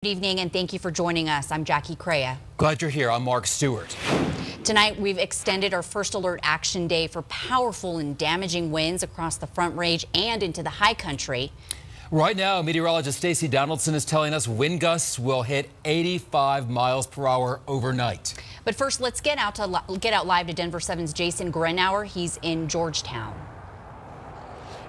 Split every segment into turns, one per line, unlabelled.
Good evening and thank you for joining us. I'm Jackie Crea.
Glad you're here. I'm Mark Stewart.
Tonight, we've extended our first alert action day for powerful and damaging winds across the Front Range and into the high country.
Right now, meteorologist Stacey Donaldson is telling us wind gusts will hit 85 miles per hour overnight.
But first, let's get out live to Denver 7's Jason Grenauer. He's in Georgetown.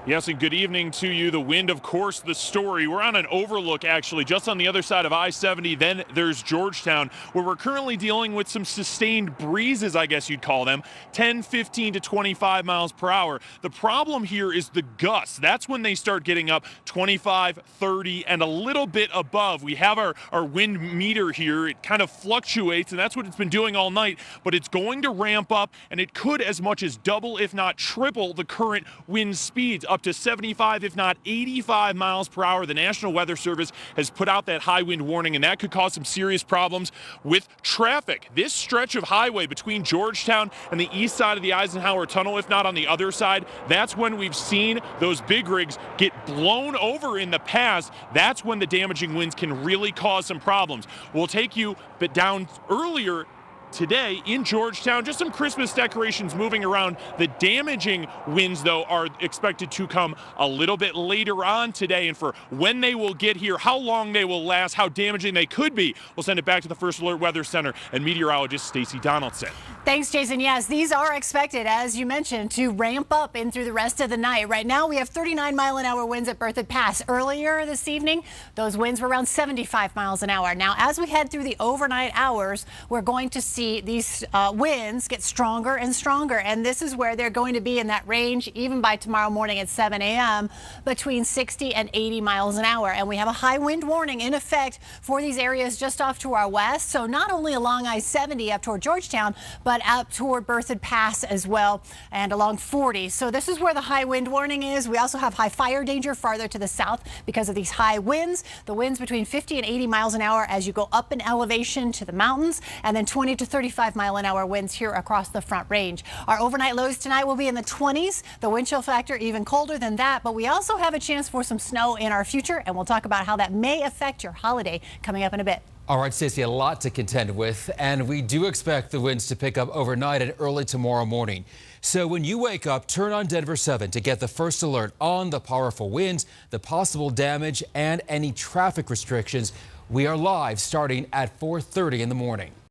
Yes, and good evening to you. The wind, of course, the story. We're on an overlook, actually, just on the other side of I-70. Then there's Georgetown, where we're currently dealing with some sustained breezes, I guess you'd call them, 10, 15 to 25 miles per hour. The problem here is the gusts. That's when they start getting up 25, 30, and a little bit above. We have our wind meter here. It kind of fluctuates, and that's what it's been doing all night. But it's going to ramp up, and it could as much as double, if not triple, the current wind speeds, up to 75, if not 85 miles per hour. The National Weather Service has put out that high wind warning, and that could cause some serious problems with traffic. This stretch of highway between Georgetown and the east side of the Eisenhower Tunnel, if not on the other side, that's when we've seen those big rigs get blown over in the past. That's when the damaging winds can really cause some problems. We'll take you down earlier today in Georgetown. Just some Christmas decorations moving around. The damaging winds, though, are expected to come a little bit later on today. And for when they will get here, how long they will last, how damaging they could be, we'll send it back to the First Alert Weather Center and meteorologist Stacey Donaldson.
Thanks, Jason. Yes, these are expected, as you mentioned, to ramp up in through the rest of the night. Right now, we have 39-mile-an-hour winds at Berthoud Pass. Earlier this evening, those winds were around 75 miles an hour. Now, as we head through the overnight hours, we're going to see these winds get stronger and stronger, and this is where they're going to be in that range even by tomorrow morning at 7 a.m. between 60 and 80 miles an hour. And we have a high wind warning in effect for these areas just off to our west, so not only along I-70 up toward Georgetown, but up toward Berthoud Pass as well, and along 40. So this is where the high wind warning is. We also have high fire danger farther to the south because of these high winds. The winds between 50 and 80 miles an hour as you go up in elevation to the mountains, and then 20 to 35-mile-an-hour winds here across the Front Range. Our overnight lows tonight will be in the 20s. The wind chill factor even colder than that, but we also have a chance for some snow in our future, and we'll talk about how that may affect your holiday coming up in a bit.
All right, Stacey, a lot to contend with, and we do expect the winds to pick up overnight and early tomorrow morning. So when you wake up, turn on Denver 7 to get the first alert on the powerful winds, the possible damage, and any traffic restrictions. We are live starting at 4:30 in the morning.